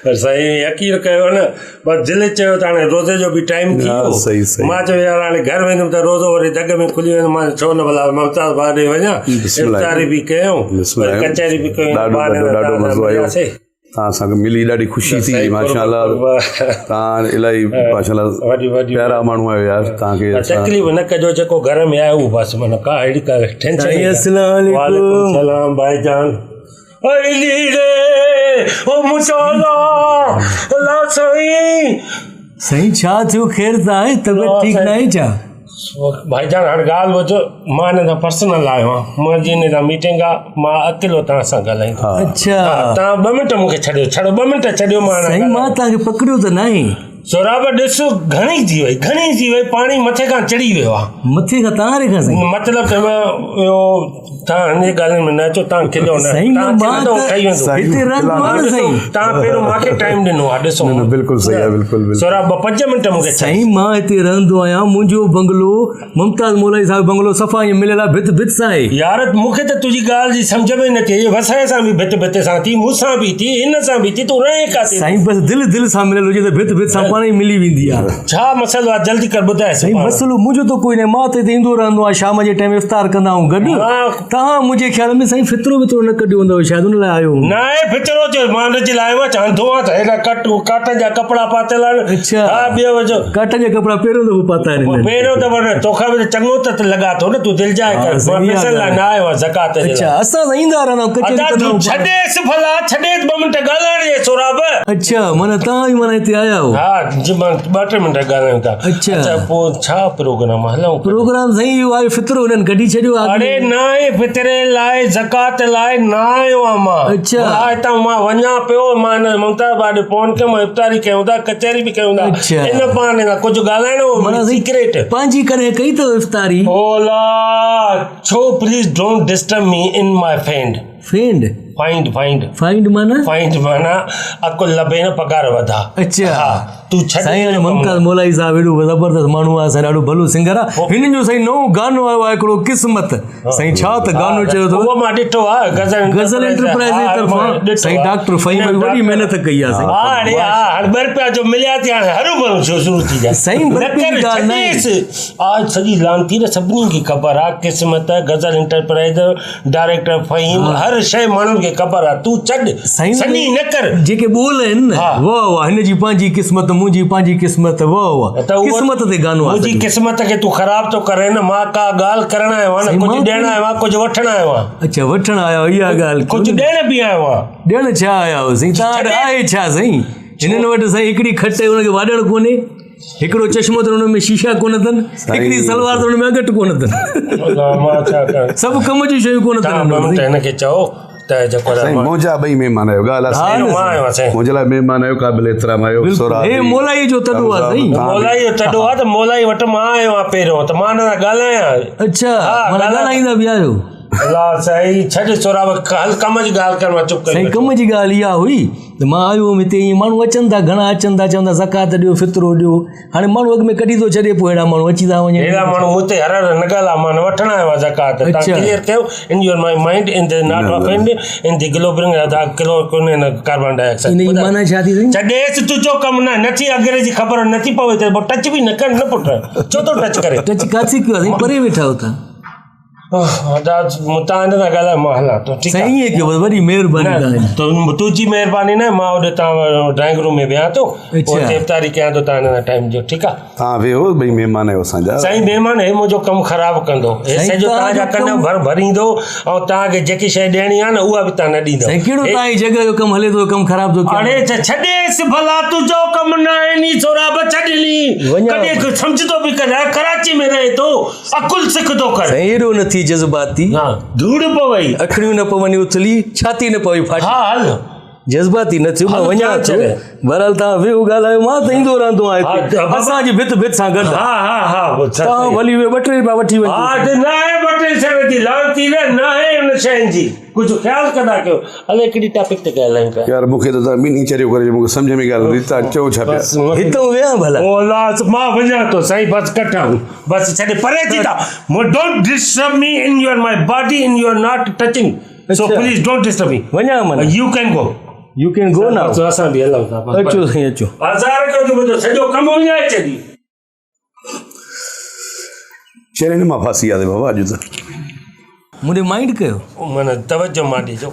पर साईं यकीन कयो न बसि दिलि चयो त हाणे रोज़े जो बि टाइम थी वियो मां चयो यार हाणे घर वेंदुमि त रोज़ो वरी दग में खुली वेंदो मां छो न भला मुमताज़ भाउ ॾे वञा इफ़्तारी बि कयूं कचहरी बि कयूं तव्हां सां मिली ॾाढी ख़ुशी थी माशाअल्लाह तव्हां इलाही माशाअल्लाह प्यारा माण्हू आहियो यार तव्हांखे तकलीफ़ न कजो जेको घर में आहे उहो बसि माना का अहिड़ी का टेंशन सलाम भाईजान साईं छा थियो ख़ैर त आहे तबियत ठीकु न आहे छा भाईजान हाणे ॻाल्हि ॿुधो मां हिन सां पर्सनल आयो आहियां मुंहिंजी हिन सां मीटिंग आहे मां अकेलो तव्हां सां ॻाल्हाईंदो अच्छा तव्हां 2 मिंट मूंखे छॾियो 2 मिंट छॾियो मां तव्हांखे पकड़ियो त न आहे सोराब ॾिस घणी थी वई पाणी मथे खां चढ़ी वियो आहे मथे खां तव्हां मतिलबु तव्हां हिन ॻाल्हि में न अचो तव्हां खिलो न तव्हां पहिरियों मूंखे टाइम ॾिनो आहे ॾिसो बिल्कुलु सही आहे बिल्कुलु सोराब 5 मिंट मूंखे साईं मां हिते रहंदो आहियां मुंहिंजो बंगलो मुमताज़ मौलवी साहिब बंगलो सफ़ा ईअं मिलियल आहे भित भित सां आहे यार मूंखे त तुंहिंजी ॻाल्हि जी सम्झ में न अचे वसाए सां बि भित भित सां थी मूंसां बि थी हिन सां बि थी तूं रहे काथे साईं बसि दिलि सां मिलियल हुजे त भित भित सां पाण ई मिली वेंदी आहे छा मसइलो आहे जल्दी कर ॿुधाए साईं मसइलो मुंहिंजो त कोई न मां त हिते ईंदो रहंदो आहियां शाम जे टाइम इफ़्तार कंदा आहियूं गॾु तव्हां मुंहिंजे ख़्याल में साईं फितरो न कढियो हूंदव शायदि उन लाइ आयो न आहे फितरो जो मां हुनजे लाइ चांदो आहे त हेॾा काटन जा कपिड़ा पातल आहिनि अच्छा हा ॿियो वजो काटन जा कपिड़ा पहिरियों दफ़ो पाता आहिनि पहिरियों दफ़ो न तोखां बि चङो त लॻा थो न तूं दिलि जाए कर मां पैसनि लाइ न आयो आहियां ज़कात अच्छा असां सां ईंदा रहंदा छॾेसि भला छॾेसि 2 मिंट ॻाल्हाइण जे सोराब अच्छा माना तव्हां बि माना हिते आया हो हा जी मां 2-3 मिंट ॻाल्हायूं था अच्छा पोइ छा प्रोग्राम हलूं प्रोग्राम साईं इहो आहे फितरो हुननि कढी छॾियो अरे न आहे फितरे लाइ ज़कात लाइ न आयो आहियां मां अच्छा हितां मां वञा पियो मां हिन मुमताज़ भाउ ॾे फोन कयो मां इफ़्तारी कयूं था कचहरी बि कयूं था इन बहाने खां कुझु ॻाल्हाइणो माना सीक्रेट पंहिंजी करे कई अथव इफ़्तारी ओला छो please don't disturb me in my find माना अकुल लभे न पगार वधा अच्छा तूं साईं मुमताज़ मौलवी साहिब एॾो ज़बरदस्त माण्हू आहे साईं ॾाढो भलो सिंगर आहे हिननि जो साईं नओं गानो आयो आहे हिकिड़ो क़िस्मत साईं छा त गानो चयो अथव उहो मां ॾिठो आहे गज़ल एंटरप्राइज़ जे तरफ़ां साईं डॉक्टर फ़हीम वॾी महिनत कई आहे हाणे ₹2 जो मिलिया थी हाणे हरू भरू शुरू थी जाए साईं आज सॼी लानती न सभिनी खे ख़बर आहे क़िस्मत गज़ल एंटरप्राइज़ डायरेक्टर फ़हीम हर शइ माण्हुनि खे ख़बर आहे तूं छॾ सनी न कर जेके ॿोल आहिनि न वाह वाह हिनजी पंहिंजी क़िस्मत मुंहिंजी पंहिंजी क़िस्मत वाह वाह क़िस्मत ते गानो आहे मुंहिंजी क़िस्मत खे तूं ख़राब थो करे न मां का ॻाल्हि करण आयो आहियां न कुझु ॾियण आयो आहियां कुझु वठण आयो आहियां अच्छा वठण आया इहा ॻाल्हि कुझु ॾियण बि आयो आहियां ॾियण छा आया हो साईं तव्हां वटि आहे छा साईं हिननि वटि साईं हिकिड़ी खट हुनखे वाॾण कोन्हे हिकिड़ो चश्मो त हुन में शीशा कोन अथनि हिकिड़ी सलवार त हुन में अगट कोन अथनि सभु कम जी शयूं कोन अथनि हिनखे चओ मुंहिंजा 2 महिमान आहियो मुंहिंजे लाइ महिमान आहियो क़ाबिल एतिराम आहियो मौलाई जो तॾो आहे साईं मौलाई जो तॾो आहे त मौलाई वटि मां आयो आहियां पहिरियों त मां हिन सां ॻाल्हायां अच्छा ॻाल्हाईंदा बि आहियो अलाह साईं छॾ सोराब कम जी ॻाल्हि कर मां चुप कर साईं कम जी ॻाल्हि इहा हुई त मां आयो हुउमि हिते ईअं माण्हू अचनि था घणा अचनि था चवंदा ज़कात ॾियो फितरो ॾियो हाणे माण्हू अॻु में कढी थो छॾे पोइ अहिड़ा माण्हू अची था वञनि अहिड़ा माण्हू मूं ते हर न ॻाल्हि आहे मां न वठणु आयो आहियां ज़कात तव्हां क्लियर कयो in your my mind in the not offend in the ग्लोबलिंग किलो कोन्हे न कार्बन डाइऑक्साइड इन माना छा थी छॾेसि तुंहिंजो कमु न नथी अॻिरे जी ख़बर नथी पवे त पोइ टच बि न कर न पुटु छो थो टच करे टच काथे कयो आहे परे वेठा हो तव्हां वॾी महिरबानी तुंहिंजी महिरबानी न मां होॾे तव्हां ड्राइंग रूम में वेहां थो इफ़्तारी कयां थो तव्हां टाइम जो ठीकु आहे तव्हां वेहो ॿई महिमान आहियो असांजा साईं महिमान हे मुंहिंजो कमु ख़राबु कंदो सॼो तव्हांजा कन भरींदो ऐं तव्हांखे जेकी शइ ॾियणी आहे न उहा बि तव्हां न ॾींदो कहिड़ो तव्हांजी जॻह जो कमु हले थो कमु ख़राबु थो हाणे छॾेसि भला तुंहिंजो कमु न आहे नी सोराब छॾी कॾहिं सम्झंदो बि कर कराची में रहे थो अकुल सिखंदो कर अहिड़ो न थी जज़्बाती धूड़ पवई अखड़ियूं न पवनी उथली छाती न पवई फाटी हल जज़्बाती न थियो मां वञा थो बहरहाल तव्हां वेहो ॻाल्हायो मां त ईंदो रहंदो आहियां असांजी भित सां गॾु तव्हां भली ॿ टे रुपया वठी वञो कुझु ख़्यालु कंदा कयो हले हिकिड़ी टॉपिक ते ॻाल्हायूं पिया यार मूंखे त ॿिन्ही चरियो करे मूंखे सम्झ में ॻाल्हि तव्हां चओ छा पिया हितां वेहां भला मां वञा थो साईं बसि कटाऊं बसि छॾे परे थी था डोंट डिस्टर्ब मी इन your my body in your not touching So please don't disturb me. वञा मन You can go. U can go now तो असां बि हलूं था अचो साईं अचो 1000 कयो जो सॼो कमु विञाए छॾी चैलेंज मां फासी आहे बाबा अॼु त मुंहिंजे माइंड कयो माना तवजो मां ॾिजो